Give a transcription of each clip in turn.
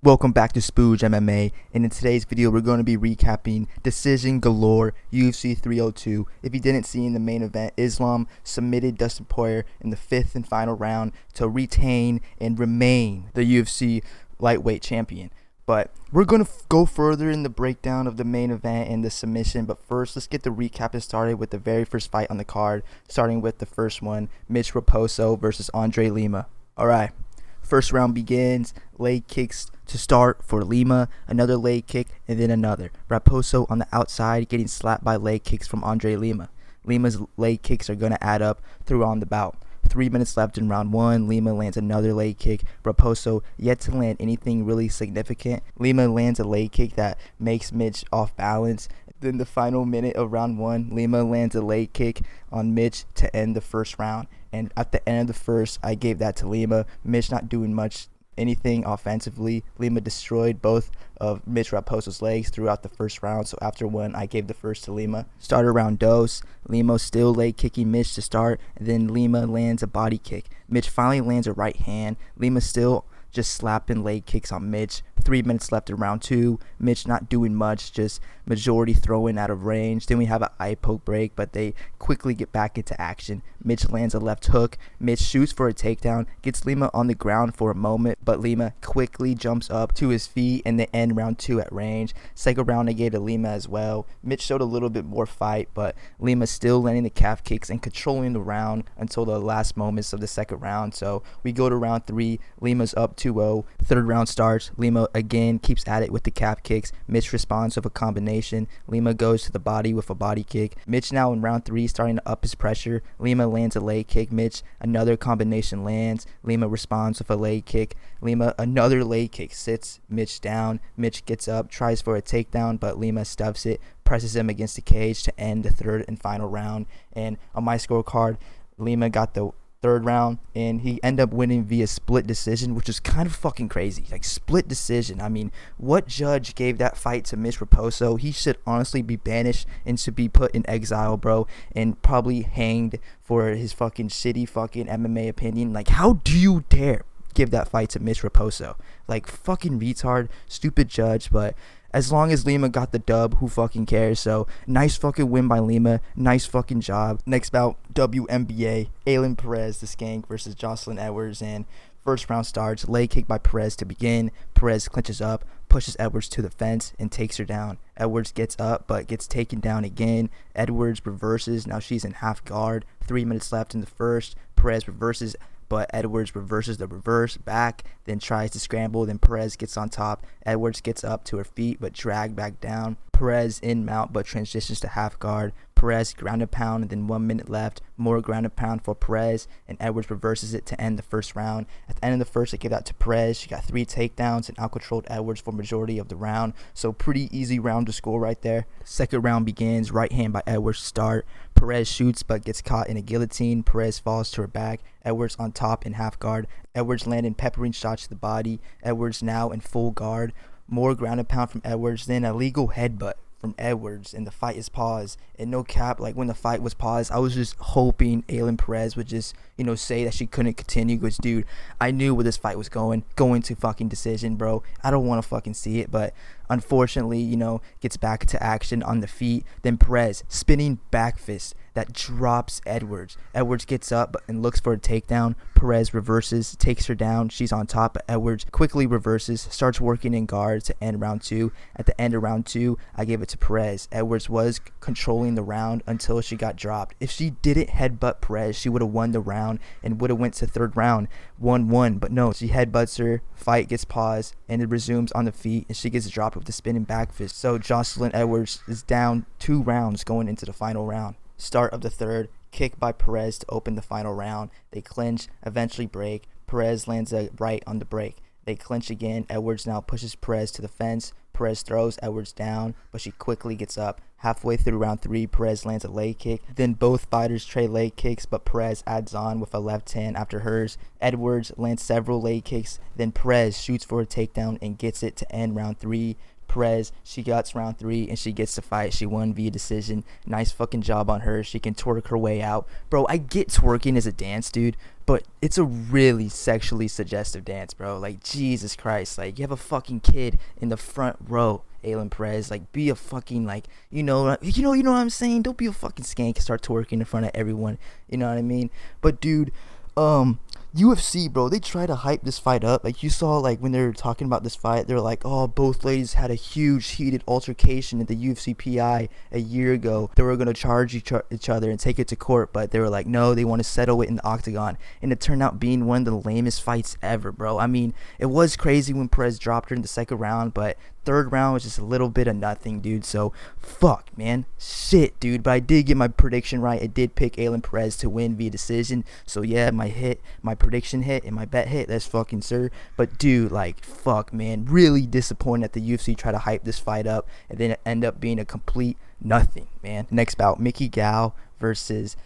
Welcome back to Spooge MMA, and in today's video we're going to be recapping Decision Galore UFC 302. If you didn't see in the main event, Islam submitted Dustin Poirier in the 5th and final round to retain and remain the UFC lightweight champion. But we're going to go further in the breakdown of the main event and the submission, but first let's get the recapping started with the very first fight on the card, starting with the first one, Mitch Raposo versus Andre Lima. Alright. First round begins, leg kicks to start for Lima, another leg kick, and then another. Raposo on the outside getting slapped by leg kicks from Andre Lima. Lima's leg kicks are going to add up throughout the bout. 3 minutes left in round 1, Lima lands another leg kick. Raposo yet to land anything really significant. Lima lands a leg kick that makes Mitch off balance. Then the final minute of round 1, Lima lands a leg kick on Mitch to end the first round. And at the end of the first, I gave that to Lima. Mitch not doing anything offensively. Lima destroyed both of Mitch Raposo's legs throughout the first round. So after one, I gave the first to Lima. Started round dos. Lima still leg kicking Mitch to start. And then Lima lands a body kick. Mitch finally lands a right hand. Lima still just slapping leg kicks on Mitch. 3 minutes left in round 2. Mitch not doing much, just majority throwing out of range. Then we have an eye poke break, but they quickly get back into action. Mitch lands a left hook. Mitch shoots for a takedown, gets Lima on the ground for a moment, but Lima quickly jumps up to his feet and they end round 2 at range. Second round I gave to Lima as well. Mitch showed a little bit more fight, but Lima still landing the calf kicks and controlling the round until the last moments of the second round. So we go to round 3. Lima's up 2-0. Third round starts. Lima again keeps at it with the calf kicks. Mitch responds with a combination. Lima goes to the body with a body kick. Mitch now in round 3 starting to up his pressure. Lima lands a leg kick. Mitch another combination lands. Lima responds with a leg kick. Lima another leg kick sits Mitch down. Mitch gets up, tries for a takedown, but Lima stuffs it, presses him against the cage to end the third and final round. And on my scorecard, Lima got the third round and he ended up winning via split decision, which is kind of fucking crazy. Like, split decision. I mean, what judge gave that fight to Mitch Raposo? He should honestly be banished and should be put in exile, bro, and probably hanged for his fucking shitty fucking MMA opinion. Like, how do you dare give that fight to Mitch Raposo? Like, fucking retard, stupid judge. But as long as Lima got the dub, who fucking cares? So, nice fucking win by Lima. Nice fucking job. Next bout, WNBA. Ailin Perez, the Skank, versus Joselyne Edwards. And first round starts. Leg kick by Perez to begin. Perez clinches up, pushes Edwards to the fence, and takes her down. Edwards gets up, but gets taken down again. Edwards reverses. Now she's in half guard. 3 minutes left in the first. Perez reverses, but Edwards reverses the reverse back, then tries to scramble, then Perez gets on top. Edwards gets up to her feet, but dragged back down. Perez in mount, but transitions to half guard. Perez ground and pound, and then 1 minute left. More ground and pound for Perez, and Edwards reverses it to end the first round. At the end of the first, I give that to Perez. She got 3 takedowns and out-controlled Edwards for majority of the round. So pretty easy round to score right there. Second round begins. Right hand by Edwards to start. Perez shoots but gets caught in a guillotine. Perez falls to her back. Edwards on top in half guard. Edwards landing peppering shots to the body. Edwards now in full guard. More ground and pound from Edwards. Then a legal headbutt from Edwards, and the fight is paused. And no cap, like, when the fight was paused, I was just hoping Ailin Perez would just, say that she couldn't continue, because, dude, I knew where this fight was going to fucking decision, bro. I don't want to fucking see it, but unfortunately, gets back to action on the feet. Then Perez, spinning back fist that drops Edwards. Edwards gets up and looks for a takedown. Perez reverses, takes her down. She's on top, but Edwards quickly reverses, starts working in guard to end round 2. At the end of round 2, I gave it to Perez. Edwards was controlling the round until she got dropped. If she didn't headbutt Perez, she would have won the round and would have went to third round 1-1. But no, she headbutts her. Fight gets paused and it resumes on the feet, and she gets dropped with the spinning back fist. So Joselyne Edwards is down 2 rounds going into the final round. Start of the third, kick by Perez to open the final round. They clinch, eventually break. Perez lands a right on the break. They clinch again. Edwards now pushes Perez to the fence. Perez throws Edwards down, but she quickly gets up. Halfway through round 3, Perez lands a leg kick. Then both fighters trade leg kicks, but Perez adds on with a left hand after hers. Edwards lands several leg kicks. Then Perez shoots for a takedown and gets it to end round 3. Perez, she gets round 3 and she gets the fight. She won via decision. Nice fucking job on her. She can twerk her way out. Bro, I get twerking as a dance, dude, but it's a really sexually suggestive dance, bro. Like, Jesus Christ. Like, you have a fucking kid in the front row, Ailin Perez. Like, be a fucking, like, you know what I'm saying? Don't be a fucking skank and start twerking in front of everyone. You know what I mean? But, dude, UFC, bro, they try to hype this fight up. Like, you saw, like, when they were talking about this fight, they're like, oh, both ladies had a huge heated altercation at the UFC PI a year ago. They were going to charge each other and take it to court, but they were like, no, they want to settle it in the octagon. And it turned out being one of the lamest fights ever, bro. I mean, it was crazy when Perez dropped her in the second round, but third round was just a little bit of nothing, dude. So, fuck, man. Shit, dude. But I did get my prediction right. I did pick Ailin Perez to win via decision. So, yeah, my prediction hit and my bet hit. That's fucking sir. But, dude, like, fuck, man. Really disappointed that the UFC tried to hype this fight up and then it ended up being a complete nothing, man. Next bout, Gall versus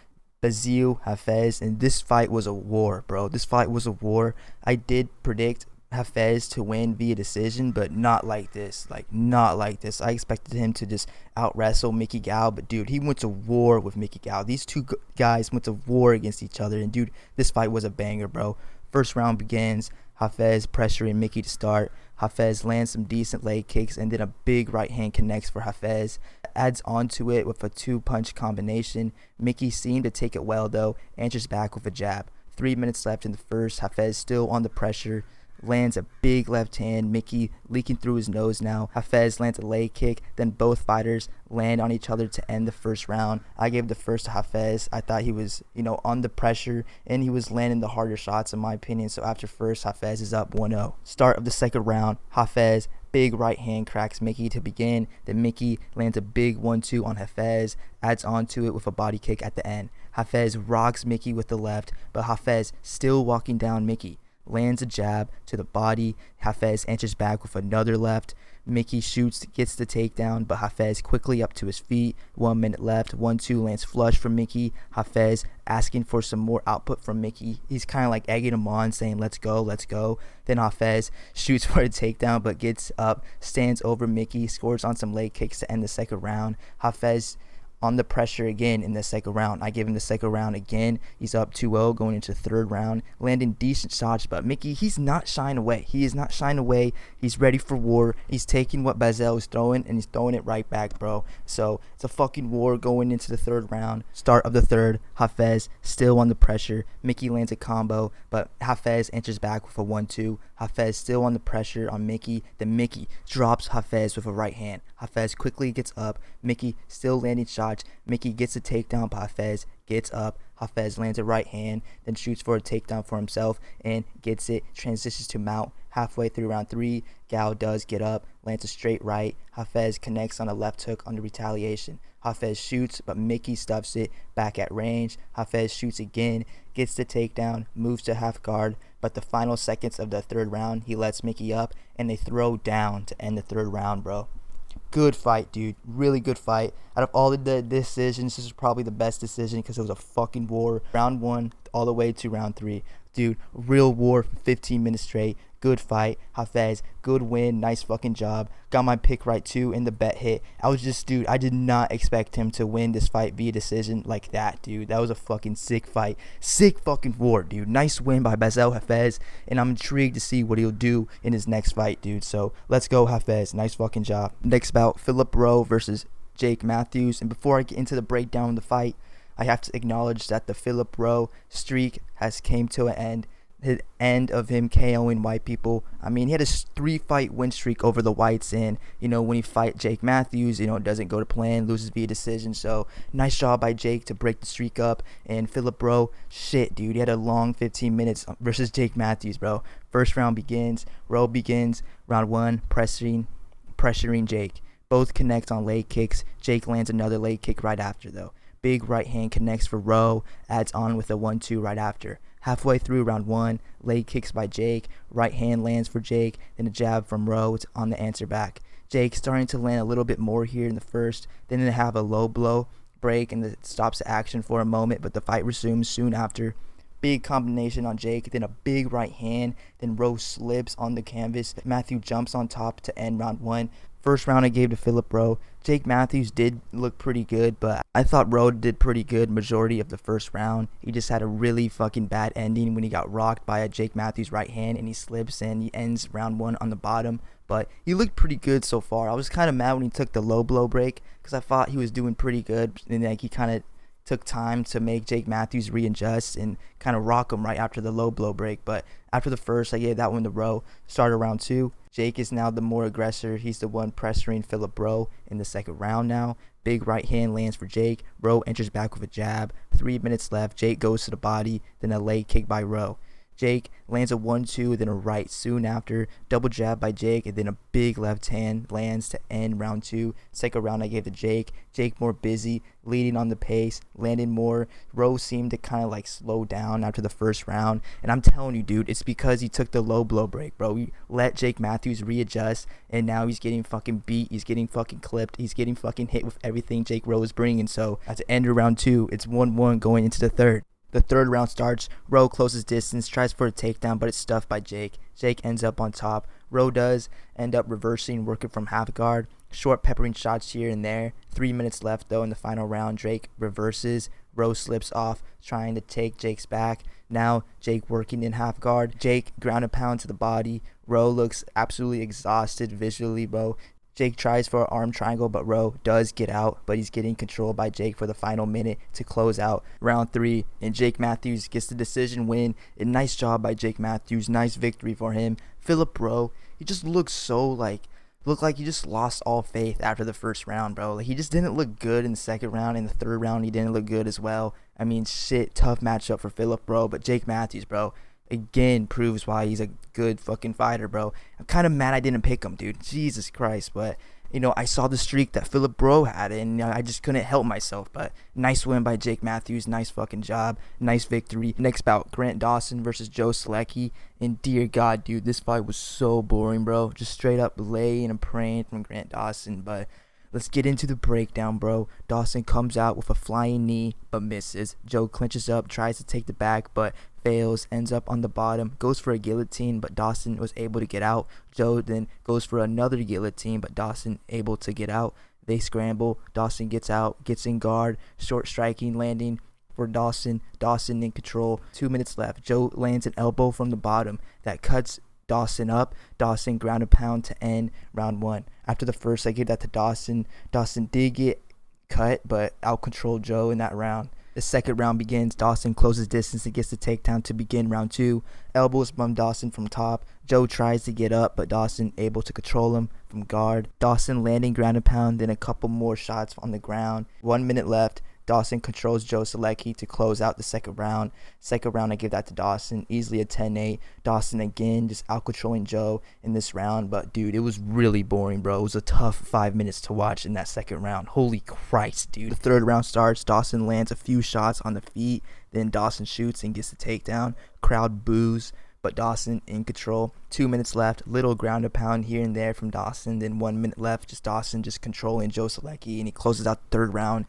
Bassil Hafez. And this fight was a war, bro. This fight was a war. I did predict Hafez to win via decision, but not like this. Not like this. I expected him to just out wrestle Gall, but dude, he went to war with Gall. These two guys went to war against each other, and dude, this fight was a banger, bro. First round begins, Hafez pressuring Mickey to start. Hafez lands some decent leg kicks, and then a big right hand connects for Hafez. Adds onto it with a 2-punch combination. Mickey seemed to take it well, though, answers back with a jab. 3 minutes left in the first. Hafez still on the pressure. Lands a big left hand, Mickey leaking through his nose now. Hafez lands a leg kick, then both fighters land on each other to end the first round. I gave the first to Hafez. I thought he was, on the pressure, and he was landing the harder shots in my opinion. So after first, Hafez is up 1-0. Start of the second round, Hafez, big right hand cracks Mickey to begin. Then Mickey lands a big 1-2 on Hafez, adds onto it with a body kick at the end. Hafez rocks Mickey with the left, but Hafez still walking down Mickey. Lands a jab to the body. Hafez answers back with another left. Mickey shoots, gets the takedown, but Hafez quickly up to his feet. 1 minute left. 1-2 lands flush from Mickey. Hafez asking for some more output from Mickey. He's kind of like egging him on, saying, let's go, let's go. Then Hafez shoots for a takedown, but gets up, stands over Mickey, scores on some leg kicks to end the second round. Hafez on the pressure again in the second round. I give him the second round again. He's up 2-0 going into the third round, landing decent shots, but Mickey, he's not shying away. He is not shying away. He's ready for war. He's taking what Bassil is throwing, and he's throwing it right back, bro. So it's a fucking war going into the third round. Start of the third, Hafez still on the pressure. Mickey lands a combo, but Hafez answers back with a 1-2. Hafez still on the pressure on Mickey. Then Mickey drops Hafez with a right hand. Hafez quickly gets up. Mickey still landing shots. Mickey gets a takedown, but Hafez gets up. Hafez lands a right hand, then shoots for a takedown for himself and gets it. Transitions to mount. Halfway through round 3, Gall does get up, lands a straight right. Hafez connects on a left hook under retaliation. Hafez shoots, but Mickey stuffs it back at range. Hafez shoots again, gets the takedown, moves to half guard, but the final seconds of the third round, he lets Mickey up, and they throw down to end the third round, bro. Good fight, dude. Really good fight. Out of all the decisions, this is probably the best decision because it was a fucking war. Round 1 all the way to round 3. Dude, real war for 15 minutes straight. Good fight. Hafez, good win. Nice fucking job. Got my pick right too in the bet hit. I did not expect him to win this fight via decision like that, dude. That was a fucking sick fight. Sick fucking war, dude. Nice win by Bassil Hafez, and I'm intrigued to see what he'll do in his next fight, dude. So let's go, Hafez. Nice fucking job. Next bout, Phillip Rowe versus Jake Matthews. And before I get into the breakdown of the fight, I have to acknowledge that the Phillip Rowe streak has came to an end. The end of him KOing white people. I mean, he had a 3-fight win streak over the whites, and when he fight Jake Matthews, it doesn't go to plan, loses via decision. So nice job by Jake to break the streak up. And Phillip Rowe, shit, dude, he had a long 15 minutes versus Jake Matthews, bro. First round begins. Rowe begins round 1 pressuring Jake. Both connect on leg kicks. Jake lands another leg kick right after, though. Big right hand connects for Rowe, adds on with a 1-2 right after. Halfway through round 1, leg kicks by Jake, right hand lands for Jake, then a jab from Rowe on the answer back. Jake starting to land a little bit more here in the first, then they have a low blow break and it stops the action for a moment, but the fight resumes soon after. Big combination on Jake, then a big right hand, then Rowe slips on the canvas. Matthew jumps on top to end round 1. First round I gave to Phillip Rowe. Jake Matthews did look pretty good, but I thought Rowe did pretty good majority of the first round. He just had a really fucking bad ending when he got rocked by a Jake Matthews right hand and he slips and he ends round 1 on the bottom. But he looked pretty good so far. I was kind of mad when he took the low blow break because I thought he was doing pretty good, and like he kind of took time to make Jake Matthews readjust and kind of rock him right after the low blow break. But after the first, I gave that one to Rowe. Started round 2. Jake is now the more aggressor. He's the one pressuring Phillip Rowe in the second round now. Big right hand lands for Jake. Rowe enters back with a jab. 3 minutes left. Jake goes to the body, then a leg kick by Rowe. Jake lands a 1-2, then a right soon after. Double jab by Jake, and then a big left hand lands to end round 2. Second round I gave to Jake. Jake more busy, leading on the pace, landing more. Rowe seemed to kind of like slow down after the first round. And I'm telling you, dude, it's because he took the low blow break, bro. He let Jake Matthews readjust, and now he's getting fucking beat. He's getting fucking clipped. He's getting fucking hit with everything Jake Rowe is bringing. So at the end of round 2, it's 1-1 going into the third. The third round starts. Rowe closes distance, tries for a takedown, but it's stuffed by Jake. Jake ends up on top. Rowe does end up reversing, working from half guard. Short peppering shots here and there. 3 minutes left, though, in the final round. Jake reverses. Rowe slips off, trying to take Jake's back. Now, Jake working in half guard. Jake ground and pound to the body. Rowe looks absolutely exhausted visually, bro. Jake tries for an arm triangle, but Rowe does get out, but he's getting controlled by Jake for the final minute to close out round 3, and Jake Matthews gets the decision win. A nice job by Jake Matthews. Nice victory for him. Phillip Rowe, he just looked like he just lost all faith after the first round, bro. Like, he just didn't look good in the second round. In the third round, he didn't look good as well. I mean, shit, tough matchup for Phillip, bro, but Jake Matthews, bro, again proves why he's a good fucking fighter, bro. I'm kind of mad I didn't pick him, dude. Jesus Christ. But, you know, I saw the streak that Phillip Rowe had, and I just couldn't help myself. But nice win by Jake Matthews. Nice fucking job. Nice victory. Next bout, Grant Dawson versus Joe Solecki. And dear God, dude, this fight was so boring, bro. Just straight up laying and praying from Grant Dawson. But let's get into the breakdown, bro. Dawson comes out with a flying knee, but misses. Joe clinches up, tries to take the back, but fails, ends up on the bottom, goes for a guillotine, but Dawson was able to get out. Joe then goes for another guillotine, but Dawson able to get out. They scramble. Dawson gets out, gets in guard, short striking, landing for Dawson. Dawson in control. 2 minutes left. Joe lands an elbow from the bottom that cuts Dawson up. Dawson ground and pound to end round 1. After the first, I give that to Dawson. Dawson did get cut, but out-controlled Joe in that round. The second round begins. Dawson closes distance and gets the takedown to begin round 2. Elbows from Dawson from top. Joe tries to get up, but Dawson able to control him from guard. Dawson landing ground and pound, then a couple more shots on the ground. 1 minute left. Dawson controls Joe Solecki to close out the second round. Second round, I give that to Dawson. Easily a 10-8. Dawson again just out-controlling Joe in this round. But, dude, it was really boring, bro. It was a tough 5 minutes to watch in that second round. Holy Christ, dude. The third round starts. Dawson lands a few shots on the feet. Then Dawson shoots and gets the takedown. Crowd boos, but Dawson in control. 2 minutes left. Little ground and pound here and there from Dawson. Then 1 minute left. Just Dawson just controlling Joe Solecki. And he closes out the third round.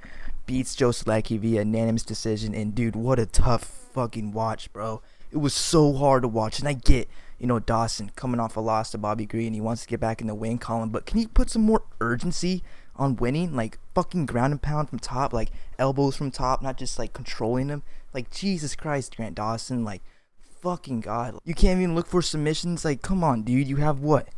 Beats Joe Solecki via unanimous decision. And, dude, what a tough fucking watch, bro. It was so hard to watch. And I get, you know, Dawson coming off a loss to Bobby Green. He wants to get back in the win column. But can you put some more urgency on winning? Like, fucking ground and pound from top. Like, elbows from top. Not just, like, controlling them. Like, Jesus Christ, Grant Dawson. Like, fucking God. You can't even look for submissions. Like, come on, dude. You have, what,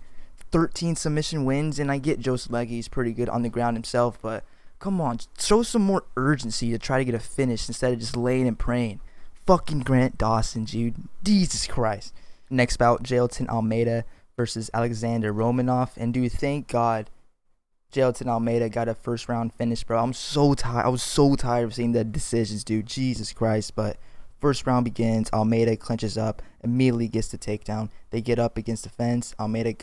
13 submission wins? And I get Joe Solecki. He's pretty good on the ground himself. But come on, show some more urgency to try to get a finish instead of just laying and praying. Fucking Grant Dawson, dude. Jesus Christ. Next bout, Jailton Almeida versus Alexandar Romanov. And, dude, thank God Jailton Almeida got a first round finish, bro. I'm so tired. I was so tired of seeing the decisions, dude. Jesus Christ. But first round begins. Almeida clinches up, immediately gets the takedown. They get up against the fence. Almeida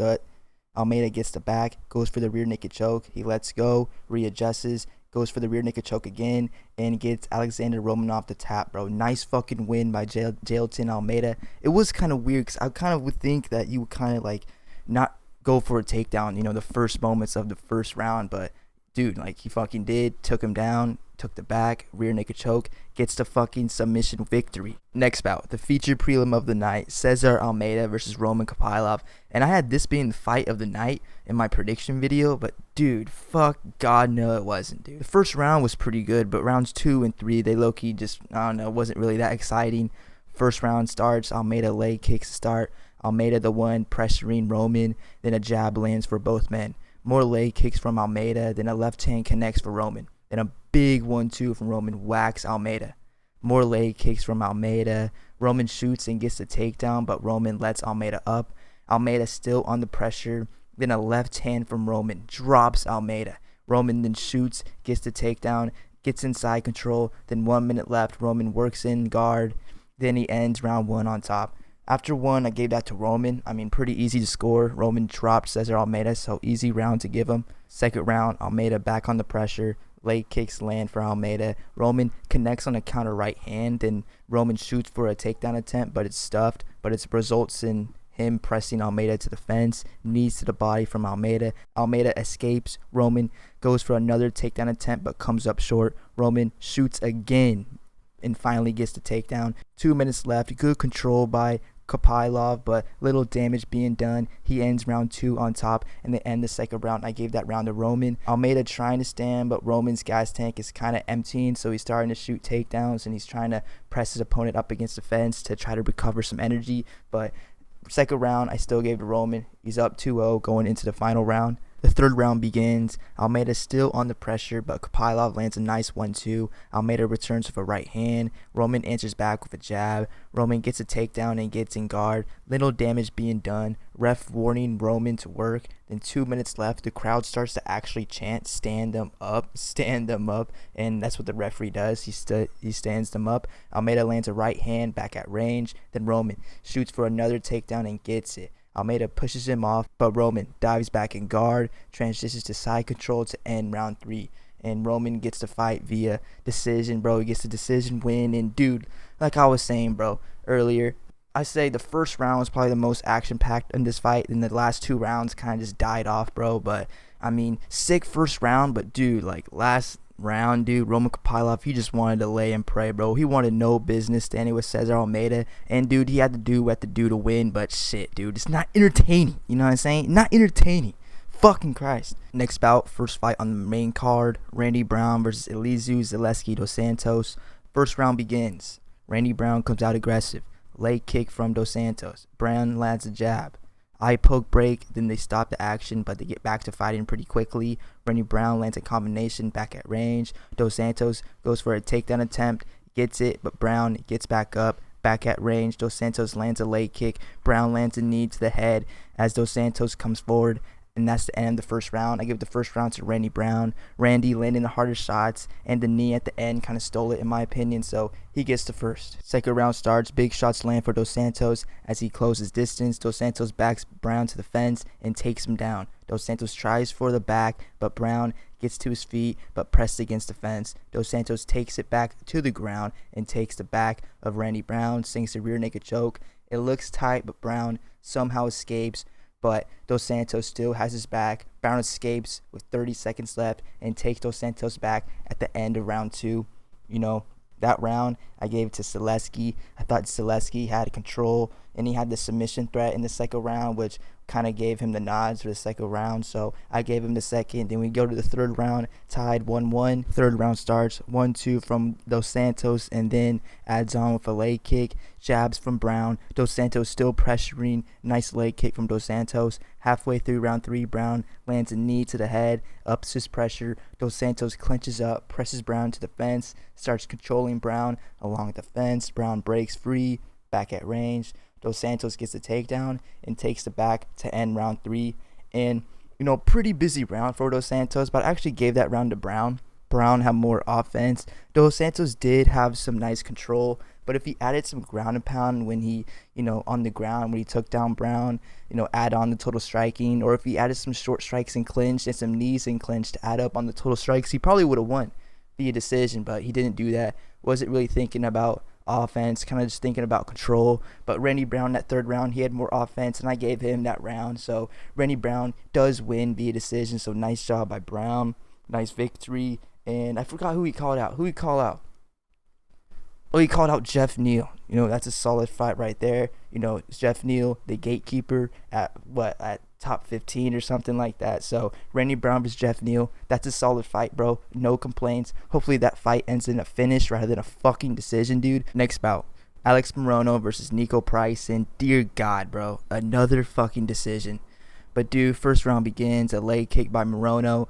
gets the back, goes for the rear naked choke. He lets go, readjusts, goes for the rear naked choke again, and gets Alexandar Romanov to tap, bro. Nice fucking win by Jailton Almeida. It was kind of weird because I kind of would think that you would kind of like not go for a takedown, you know, the first moments of the first round. But, dude, like, he fucking did, took him down, took the back, rear naked choke, gets the fucking submission victory. Next bout, the featured prelim of the night, Cesar Almeida versus Roman Kopylov. And I had this being the fight of the night in my prediction video, but dude, fuck God, no it wasn't, dude. The first round was pretty good, but rounds 2 and 3, they low-key just, I don't know, wasn't really that exciting. First round starts, Almeida leg kicks to start. Almeida the one pressuring Roman, then a jab lands for both men. More leg kicks from Almeida, then a left hand connects for Roman. Then a big 1-2 from Roman whacks Almeida. More leg kicks from Almeida. Roman shoots and gets the takedown, but Roman lets Almeida up. Almeida still on the pressure. Then a left hand from Roman drops Almeida. Roman then shoots, gets the takedown, gets inside control. Then 1 minute left. Roman works in guard. Then he ends round 1 on top. After 1, I gave that to Roman. I mean, pretty easy to score. Roman dropped Cesar Almeida, so easy round to give him. Second round, Almeida back on the pressure. Leg kicks land for Almeida. Roman connects on a counter right hand. Then Roman shoots for a takedown attempt, but it's stuffed. But it results in him pressing Almeida to the fence. Knees to the body from Almeida. Almeida escapes. Roman goes for another takedown attempt, but comes up short. Roman shoots again and finally gets the takedown. 2 minutes left. Good control by Kopylov, but little damage being done. He ends round 2 on top, and they end the second round. I gave that round to Roman. Almeida trying to stand, but Roman's gas tank is kind of emptying, so he's starting to shoot takedowns, and he's trying to press his opponent up against the fence to try to recover some energy. But second round, I still gave to Roman. He's up 2-0 going into the final round. The third round begins. Almeida still on the pressure, but Kopylov lands a nice 1-2. Almeida returns with a right hand. Roman answers back with a jab. Roman gets a takedown and gets in guard. Little damage being done. Ref warning Roman to work. Then 2 minutes left. The crowd starts to actually chant, stand them up, stand them up. And that's what the referee does. He stands them up. Almeida lands a right hand back at range. Then Roman shoots for another takedown and gets it. Almeida pushes him off, but Roman dives back in guard, transitions to side control to end round 3. And Roman gets the fight via decision, bro. He gets the decision win. And, dude, like I was saying, bro, earlier, I say the first round was probably the most action-packed in this fight. And the last 2 rounds kind of just died off, bro. But, I mean, sick first round. But, dude, like, last round, dude, Roman Kopylov, he just wanted to lay and pray, bro. He wanted no business standing with Cesar Almeida, and dude, he had to do what to do to win. But shit, dude, it's not entertaining. You know what I'm saying? Not entertaining. Fucking Christ. Next bout, first fight on the main card, Randy Brown versus Elizeu Zaleski dos Santos. First round begins. Randy Brown comes out aggressive. Leg kick from dos Santos. Brown lands a jab. Eye poke break, then they stop the action, but they get back to fighting pretty quickly. Randy Brown lands a combination back at range. Dos Santos goes for a takedown attempt, gets it, but Brown gets back up, back at range. Dos Santos lands a leg kick. Brown lands a knee to the head as Dos Santos comes forward. And that's the end of the first round. I give the first round to Randy Brown. Randy landing the harder shots, and the knee at the end kind of stole it in my opinion, so he gets the first. Second round starts. Big shots land for Dos Santos as he closes distance. Dos Santos backs Brown to the fence and takes him down. Dos Santos tries for the back, but Brown gets to his feet but pressed against the fence. Dos Santos takes it back to the ground and takes the back of Randy Brown, sinks a rear naked choke. It looks tight, but Brown somehow escapes. But Dos Santos still has his back. Brown escapes with 30 seconds left and takes Dos Santos back at the end of round 2. You know, that round I gave it to Zaleski. I thought Zaleski had control, and he had the submission threat in the second round, which kind of gave him the nods for the second round. So I gave him the second. Then we go to the third round, tied 1-1. Third round starts 1-2 from Dos Santos, and then adds on with a leg kick. Jabs from Brown. Dos Santos still pressuring. Nice leg kick from Dos Santos. Halfway through round 3, Brown lands a knee to the head, ups his pressure. Dos Santos clinches up, presses Brown to the fence, starts controlling Brown along the fence. Brown breaks free, back at range. Dos Santos gets the takedown and takes the back to end round 3. And, you know, pretty busy round for Dos Santos, but I actually gave that round to Brown. Brown had more offense. Dos Santos did have some nice control, but if he added some ground and pound when he, you know, on the ground, when he took down Brown, you know, add on the total striking, or if he added some short strikes and clinch and some knees and clinch to add up on the total strikes, he probably would have won via decision, but he didn't do that. Wasn't really thinking about offense, kind of just thinking about control. But Randy Brown, that third round, he had more offense, and I gave him that round. So Randy Brown does win via decision, so nice job by Brown. Nice victory. And I forgot who he called out. Oh, he called out Jeff Neal. That's a solid fight right there. Jeff Neal, the gatekeeper at top 15 or something like that. So Randy Brown versus Jeff Neal, that's a solid fight, bro. No complaints. Hopefully that fight ends in a finish rather than a fucking decision, dude. Next bout, Alex Morono versus Niko Price, and dear God, bro, another fucking decision. But dude, first round begins, a leg kick by Morono.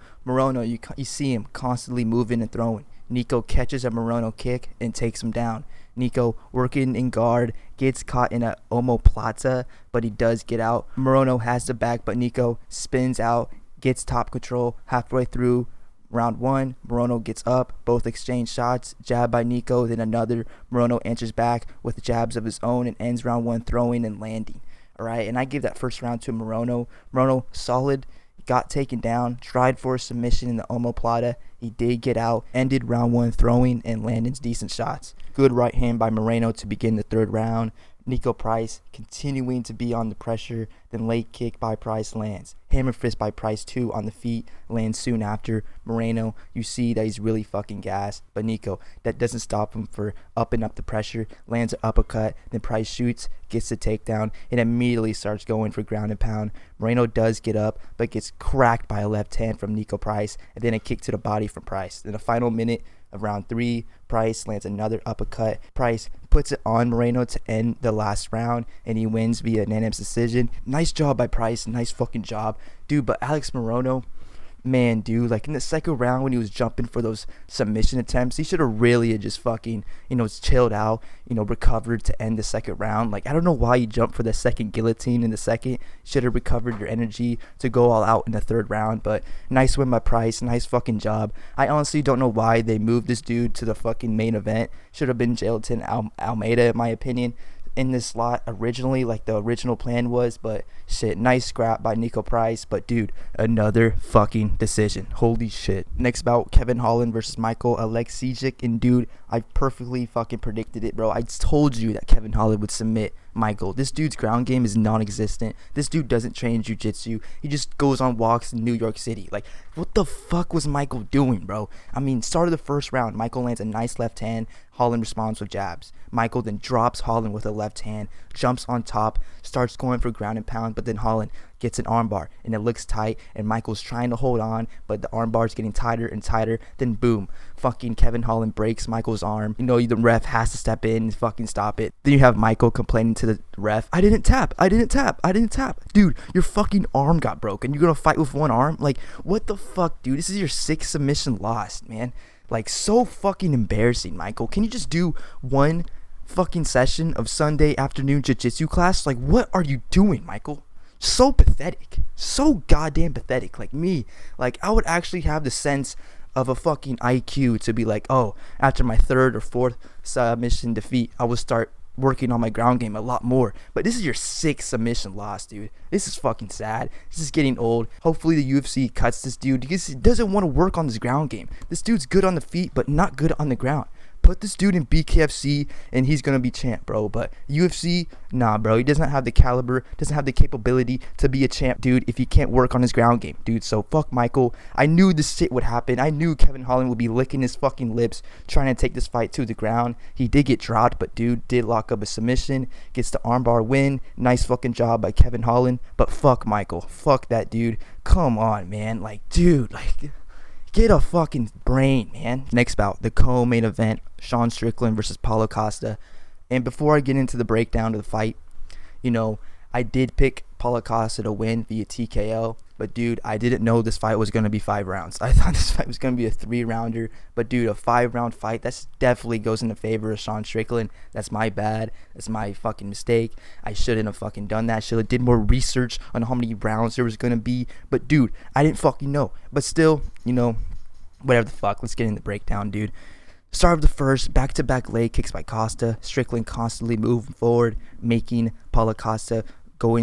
You see him constantly moving and throwing. Niko catches a Morono kick and takes him down. Niko working in guard, gets caught in a omoplata, but he does get out. Morono has the back, but Niko spins out, gets top control. Halfway through round 1, Morono gets up, both exchange shots, jab by Niko, then another. Morono answers back with jabs of his own and ends round 1 throwing and landing. Alright, and I give that first round to Morono. Morono, solid, got taken down, tried for a submission in the omoplata. He did get out, ended round 1 throwing and landing decent shots. Good right hand by Morono to begin the third round. Niko Price continuing to be on the pressure, then leg kick by Price lands. Hammer fist by Price too on the feet, lands soon after. Morono, you see that he's really fucking gassed, but Niko, that doesn't stop him for upping up the pressure, lands an uppercut, then Price shoots, gets the takedown, and immediately starts going for ground and pound. Morono does get up, but gets cracked by a left hand from Niko Price, and then a kick to the body from Price. Then the final minute of round 3, Price lands another uppercut. Price puts it on Morono to end the last round, and he wins via unanimous decision. Nice job by Price, nice fucking job, dude. But Alex Morono, man, dude, like in the second round when he was jumping for those submission attempts, he should have really just fucking, chilled out, recovered to end the second round. Like, I don't know why you jumped for the second guillotine in the second. Should have recovered your energy to go all out in the third round. But nice win by Price, nice fucking job. I honestly don't know why they moved this dude to the fucking main event. Should have been Jailton Almeida, in my opinion, in this slot originally, like the original plan was. But shit, nice scrap by Niko Price. But dude, another fucking decision. Holy shit. Next bout, Kevin Holland versus Michal Oleksiejczuk. And dude, I perfectly fucking predicted it, bro. I told you that Kevin Holland would submit Michal. This dude's ground game is non-existent. This dude doesn't train jiu-jitsu. He just goes on walks in New York City. Like, what the fuck was Michal doing, bro? I mean, start of the first round, Michal lands a nice left hand. Holland responds with jabs. Michal then drops Holland with a left hand, jumps on top, starts going for ground and pound, but then Holland gets an armbar, and it looks tight, and Michal's trying to hold on, but the armbar's getting tighter and tighter. Then boom, fucking Kevin Holland breaks Michal's arm. The ref has to step in and fucking stop it. Then you have Michal complaining to the ref, I didn't tap. Dude, your fucking arm got broken. You're gonna fight with one arm? Like, what the fuck, dude? This is your 6th submission loss, man. Like, so fucking embarrassing, Michal. Can you just do one fucking session of Sunday afternoon jiu-jitsu class? Like, what are you doing, Michal? So pathetic. So goddamn pathetic. Like me, like I would actually have the sense of a fucking IQ to be like, oh, after my 3rd or 4th submission defeat, I would start working on my ground game a lot more. But this is your 6th submission loss, dude. This is fucking sad. This is getting old. Hopefully the UFC cuts this dude because he doesn't want to work on his ground game. This dude's good on the feet, but not good on the ground. Put this dude in BKFC and he's gonna be champ, bro. But UFC, nah, bro. He doesn't have the caliber, doesn't have the capability to be a champ, dude, if he can't work on his ground game, dude. So fuck Michal. I knew this shit would happen. I knew Kevin Holland would be licking his fucking lips trying to take this fight to the ground. He did get dropped, but dude did lock up a submission, gets the armbar win. Nice fucking job by Kevin Holland. But fuck Michal. Fuck that dude. Come on, man. Like, dude, like, get a fucking brain, man. Next bout, the co-main event, Sean Strickland versus Paulo Costa. And before I get into the breakdown of the fight, I did pick Paulo Costa to win via TKO. But dude, I didn't know this fight was going to be 5 rounds. I thought this fight was going to be a 3-rounder. But dude, a 5-round fight, that definitely goes in the favor of Sean Strickland. That's my bad. That's my fucking mistake. I shouldn't have fucking done that. Should have did more research on how many rounds there was going to be. But dude, I didn't fucking know. But still, whatever the fuck. Let's get in the breakdown, dude. Start of the first, back-to-back leg kicks by Costa. Strickland constantly moving forward, making Paulo Costa go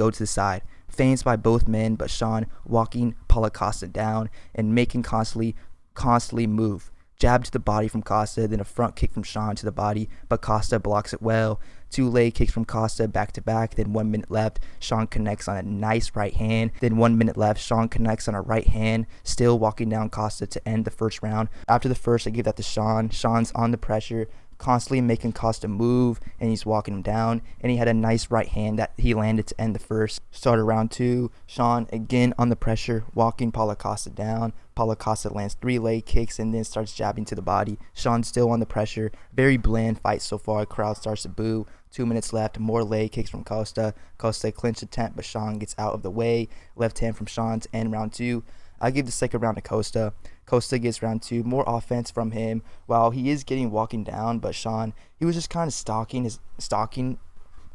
to the side. Feints by both men, but Sean walking Paulo Costa down and making constantly move. Jab to the body from Costa, then a front kick from Sean to the body, but Costa blocks it well. 2 leg kicks from Costa back to back. Then 1 minute left, Sean connects on a nice right hand. Then 1 minute left, Sean connects on a right hand, still walking down Costa to end the first round. After the first, I give that to Sean. Sean's on the pressure, constantly making Costa move, and he's walking him down, and he had a nice right hand that he landed to end the first. Started round 2, Sean again on the pressure, walking Paulo Costa down. Paulo Costa lands 3 leg kicks and then starts jabbing to the body. Sean still on the pressure. Very bland fight so far. Crowd starts to boo. 2 minutes left, more leg kicks from Costa. Costa clinch attempt, but Sean gets out of the way. Left hand from Sean to end round 2. I give the second round to Costa. Costa gets round 2, more offense from him. While he is getting walking down, but Sean, he was just kind of stalking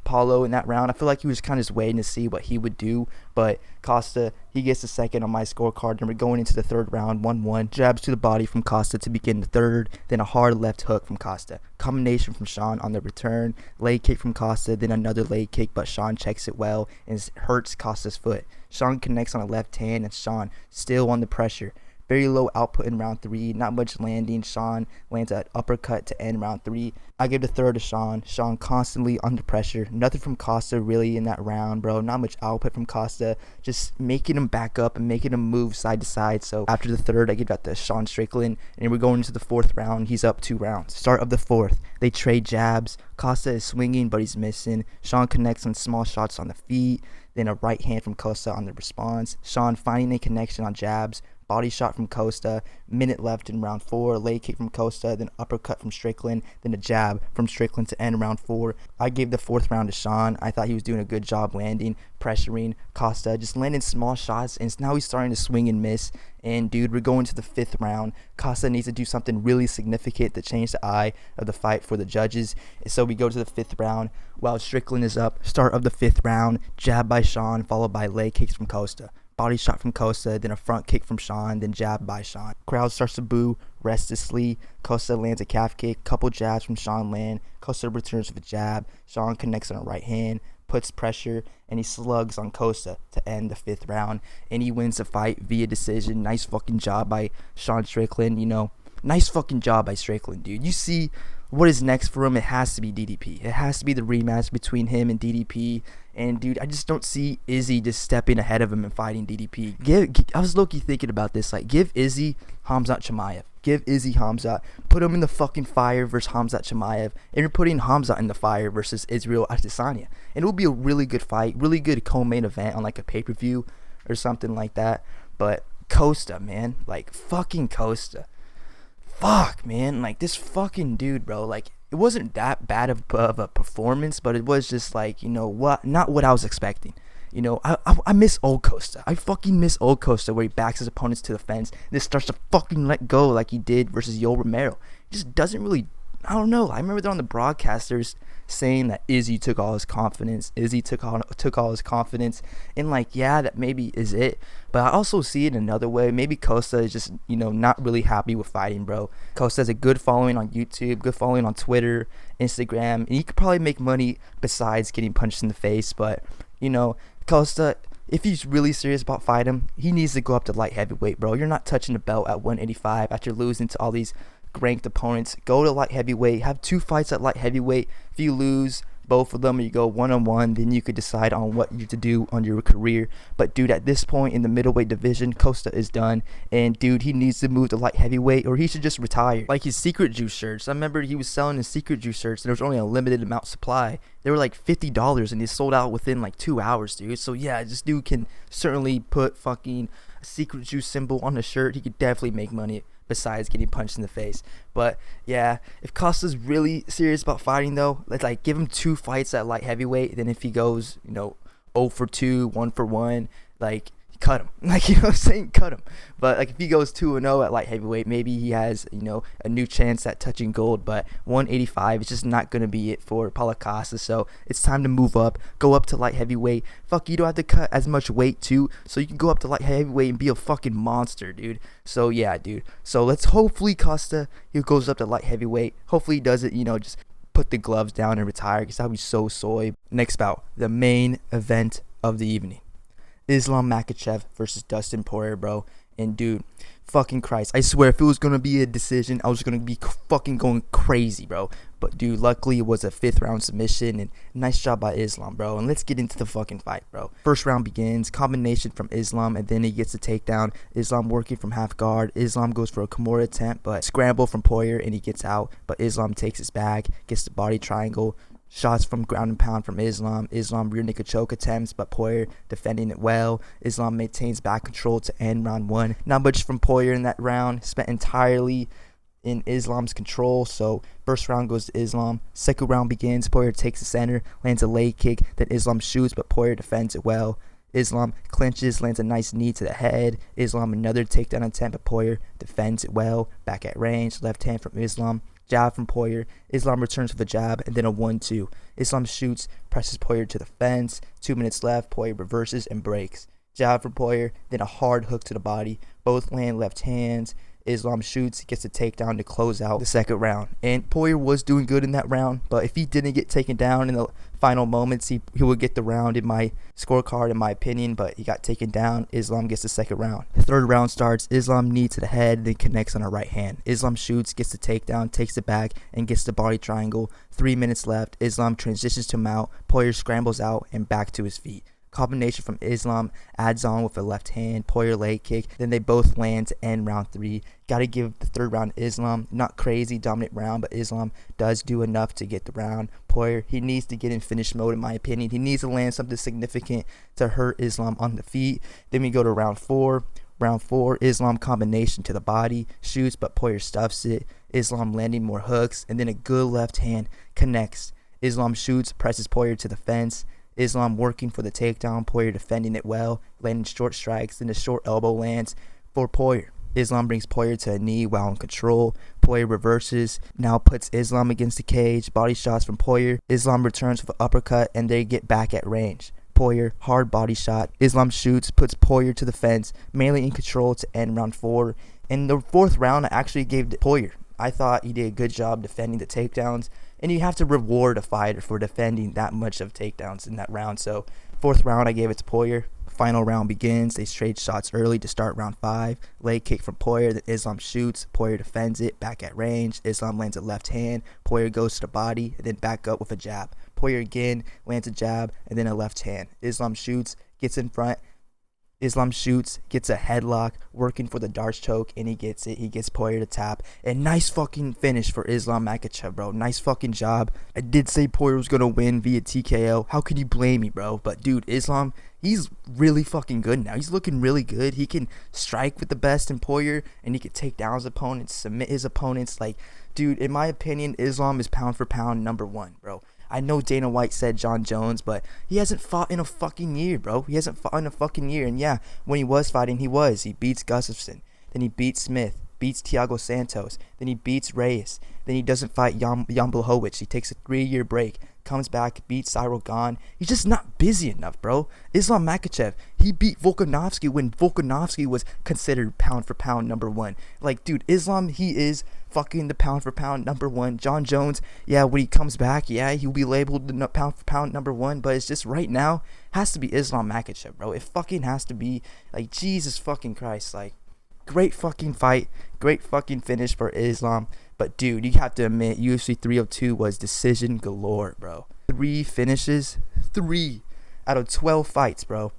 Paulo in that round. I feel like he was kind of just waiting to see what he would do. But Costa, he gets the second on my scorecard, and we're going into the third round, 1-1. Jabs to the body from Costa to begin the third, then a hard left hook from Costa. Combination from Sean on the return, leg kick from Costa, then another leg kick, but Sean checks it well and hurts Costa's foot. Sean connects on a left hand, and Sean still on the pressure. Very low output in round 3, not much landing. Sean lands an uppercut to end round 3. I give the third to Sean. Sean constantly under pressure. Nothing from Costa really in that round, bro. Not much output from Costa. Just making him back up and making him move side to side. So after the third, I give that to Sean Strickland. And we're going into the fourth round. He's up 2 rounds. Start of the fourth. They trade jabs. Costa is swinging, but he's missing. Sean connects on small shots on the feet. Then a right hand from Costa on the response. Sean finding a connection on jabs. Body shot from Costa, minute left in round 4, leg kick from Costa, then uppercut from Strickland, then a jab from Strickland to end round 4. I gave the fourth round to Sean. I thought he was doing a good job landing, pressuring Costa, just landing small shots, and now he's starting to swing and miss. And dude, we're going to the 5th round. Costa needs to do something really significant to change the eye of the fight for the judges. So we go to the 5th round while Strickland is up. Start of the 5th round, jab by Sean, followed by leg kicks from Costa. Body shot from Costa, then a front kick from Sean, then jab by Sean. Crowd starts to boo restlessly. Costa lands a calf kick, couple jabs from Sean land. Costa returns with a jab. Sean connects on a right hand, puts pressure, and he slugs on Costa to end the 5th round. And he wins the fight via decision. Nice fucking job by Sean Strickland, Nice fucking job by Strickland, dude. You see what is next for him? It has to be DDP. It has to be the rematch between him and DDP. And, dude, I just don't see Izzy just stepping ahead of him and fighting DDP. I was low-key thinking about this. Like, give Izzy Khamzat Chimaev. Give Izzy Khamzat. Put him in the fucking fire versus Khamzat Chimaev. And you're putting Khamzat in the fire versus Israel Adesanya. And it will be a really good fight. Really good co-main event on, like, a pay-per-view or something like that. But Costa, man. Like, fucking Costa. Fuck, man. Like, this fucking dude, bro. Like, it wasn't that bad of a performance, but it was just like, what? Not what I was expecting. I miss old Costa. I fucking miss old Costa where he backs his opponents to the fence and just starts to fucking let go like he did versus Yoel Romero. He just doesn't really, I don't know. I remember they're on the broadcasters saying that Izzy took all his confidence. Izzy took all his confidence. And, like, yeah, that maybe is it. But I also see it another way. Maybe Costa is just, not really happy with fighting, bro. Costa has a good following on YouTube, good following on Twitter, Instagram. And he could probably make money besides getting punched in the face. But, Costa, if he's really serious about fighting, he needs to go up to light heavyweight, bro. You're not touching the belt at 185 after losing to all these ranked opponents. Go to light heavyweight. Have 2 fights at light heavyweight. If you lose both of them or you go 1-on-1, then you could decide on what you to do on your career. But dude, at this point in the middleweight division, Costa is done. And dude, he needs to move to light heavyweight or he should just retire. Like his secret juice shirts. I remember he was selling his secret juice shirts and there was only a limited amount supply. They were like $50 and they sold out within like 2 hours, dude. So yeah, this dude can certainly put fucking a secret juice symbol on the shirt. He could definitely make money besides getting punched in the face. But yeah, if Costa's really serious about fighting though, let's like give him 2 fights at light heavyweight. Then if he goes 0 for 2, 1 for 1, like cut him. Like, what I'm saying, cut him. But like if he goes 2-0 at light heavyweight, maybe he has a new chance at touching gold. But 185 is just not gonna be it for Paulo Costa. So it's time to move up, go up to light heavyweight. Fuck, you don't have to cut as much weight too, so you can go up to light heavyweight and be a fucking monster, dude. So yeah, dude. So let's hopefully Costa, he goes up to light heavyweight. Hopefully he does it, just put the gloves down and retire, because that would be so soy. Next bout, the main event of the evening. Islam Makhachev versus Dustin Poirier, bro. And dude, fucking Christ, I swear if it was gonna be a decision, I was gonna be fucking going crazy, bro. But dude, luckily it was a 5th round submission, and nice job by Islam, bro. And let's get into the fucking fight, bro. First round begins, combination from Islam, and then he gets a takedown. Islam working from half guard. Islam goes for a Kimura attempt, but scramble from Poirier, and he gets out. But Islam takes his bag, gets the body triangle. Shots from ground and pound from Islam. Islam rear naked choke attempts, but Poirier defending it well. Islam maintains back control to end round 1. Not much from Poirier in that round. Spent entirely in Islam's control. So first round goes to Islam. Second round begins. Poirier takes the center, lands a leg kick. Then Islam shoots, but Poirier defends it well. Islam clinches, lands a nice knee to the head. Islam another takedown attempt, but Poirier defends it well. Back at range, left hand from Islam. Jab from Poirier. Islam returns with a jab and then a 1-2. Islam shoots, presses Poirier to the fence. 2 minutes left. Poirier reverses and breaks. Jab from Poirier, then a hard hook to the body. Both land left hands. Islam shoots, gets a takedown to close out the second round. And Poirier was doing good in that round, but if he didn't get taken down in the final moments, he would get the round in my scorecard, in my opinion, but he got taken down. Islam gets the second round. The third round starts. Islam knee to the head, then connects on a right hand. Islam shoots, gets the takedown, takes it back, and gets the body triangle. 3 minutes left. Islam transitions to mount. Poirier scrambles out and back to his feet. Combination from Islam, adds on with a left hand, Poirier leg kick, then they both land to end round 3. Gotta give the third round Islam. Not crazy dominant round, but Islam does do enough to get the round. Poirier, he needs to get in finish mode in my opinion. He needs to land something significant to hurt Islam on the feet. Then we go to round 4. Round 4, Islam combination to the body, shoots, but Poirier stuffs it. Islam landing more hooks, and then a good left hand connects. Islam shoots, presses Poirier to the fence. Islam working for the takedown, Poirier defending it well, landing short strikes, then a short elbow lands for Poirier. Islam brings Poirier to a knee while in control. Poirier reverses, now puts Islam against the cage, body shots from Poirier. Islam returns with an uppercut, and they get back at range. Poirier, hard body shot. Islam shoots, puts Poirier to the fence, mainly in control to end round 4. In the fourth round, I actually gave Poirier. I thought he did a good job defending the takedowns, and you have to reward a fighter for defending that much of takedowns in that round. So fourth round, I gave it to Poirier. Final round begins. They trade shots early to start round 5. Leg kick from Poirier. Then Islam shoots. Poirier defends it. Back at range. Islam lands a left hand. Poirier goes to the body and then back up with a jab. Poirier again lands a jab and then a left hand. Islam shoots. Gets in front. Islam shoots, gets a headlock, working for the darts choke, and he gets it. He gets Poirier to tap. And nice fucking finish for Islam Makhachev, bro. Nice fucking job. I did say Poirier was going to win via TKO. How could you blame me, bro? But, dude, Islam, he's really fucking good now. He's looking really good. He can strike with the best in Poirier, and he can take down his opponents, submit his opponents. Like, dude, in my opinion, Islam is pound for pound #1, bro. I know Dana White said John Jones, but he hasn't fought in a fucking year, bro. He hasn't fought in a fucking year. And yeah, when he was fighting, he beats Gustafsson. Then he beats Smith, beats Thiago Santos. Then he beats Reyes. Then he doesn't fight Jan Blachowicz. He takes a 3-year break, comes back, beats Cyril Gahn. He's just not busy enough, bro. Islam Makhachev, he beat Volkanovski when Volkanovski was considered pound for pound #1. Like, dude, Islam, he is fucking the pound for pound #1. John Jones, yeah, when he comes back, yeah, he'll be labeled the pound for pound #1, but it's just right now has to be Islam Makhachev, bro. It fucking has to be. Like, Jesus fucking Christ. Like, great fucking fight, great fucking finish for Islam. But dude, you have to admit, UFC 302 was decision galore, bro. 3 finishes, 3 out of 12 fights, bro.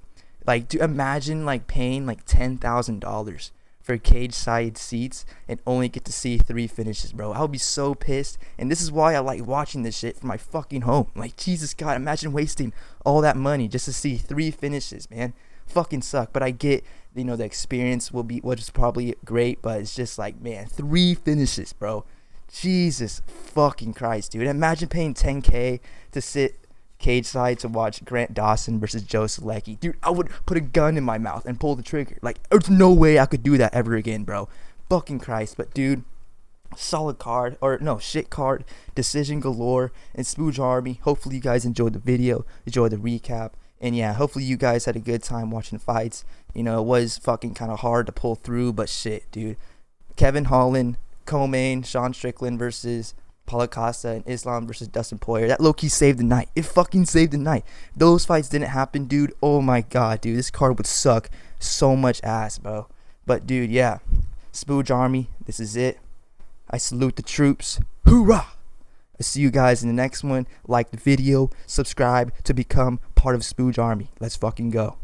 Like, dude, imagine like paying like $10,000 for cage side seats and only get to see 3 finishes, bro. I would be so pissed. And this is why I like watching this shit from my fucking home. Like, Jesus God, imagine wasting all that money just to see 3 finishes, man. Fucking suck. But I get, you know, the experience which is probably great, but it's just like, man, 3 finishes, bro. Jesus fucking Christ, dude. Imagine paying $10K to sit cage side to watch Grant Dawson versus Joe Solecki. Dude, I would put a gun in my mouth and pull the trigger. Like, there's no way I could do that ever again, bro. Fucking Christ. But dude, solid card, or no, shit card, decision galore, and Spooge Army. Hopefully you guys enjoyed the video, enjoyed the recap. And yeah, hopefully you guys had a good time watching fights. You know, it was fucking kind of hard to pull through, but shit, dude. Kevin Holland, co-main, Sean Strickland versus Paulo Costa, and Islam versus Dustin Poirier. That low-key saved the night. It fucking saved the night. Those fights didn't happen, dude. Oh my god, dude. This card would suck so much ass, bro. But dude, yeah, Spooge Army, this is it. I salute the troops. Hoorah! I see you guys in the next one. Like the video, subscribe to become part of Spooge Army. Let's fucking go.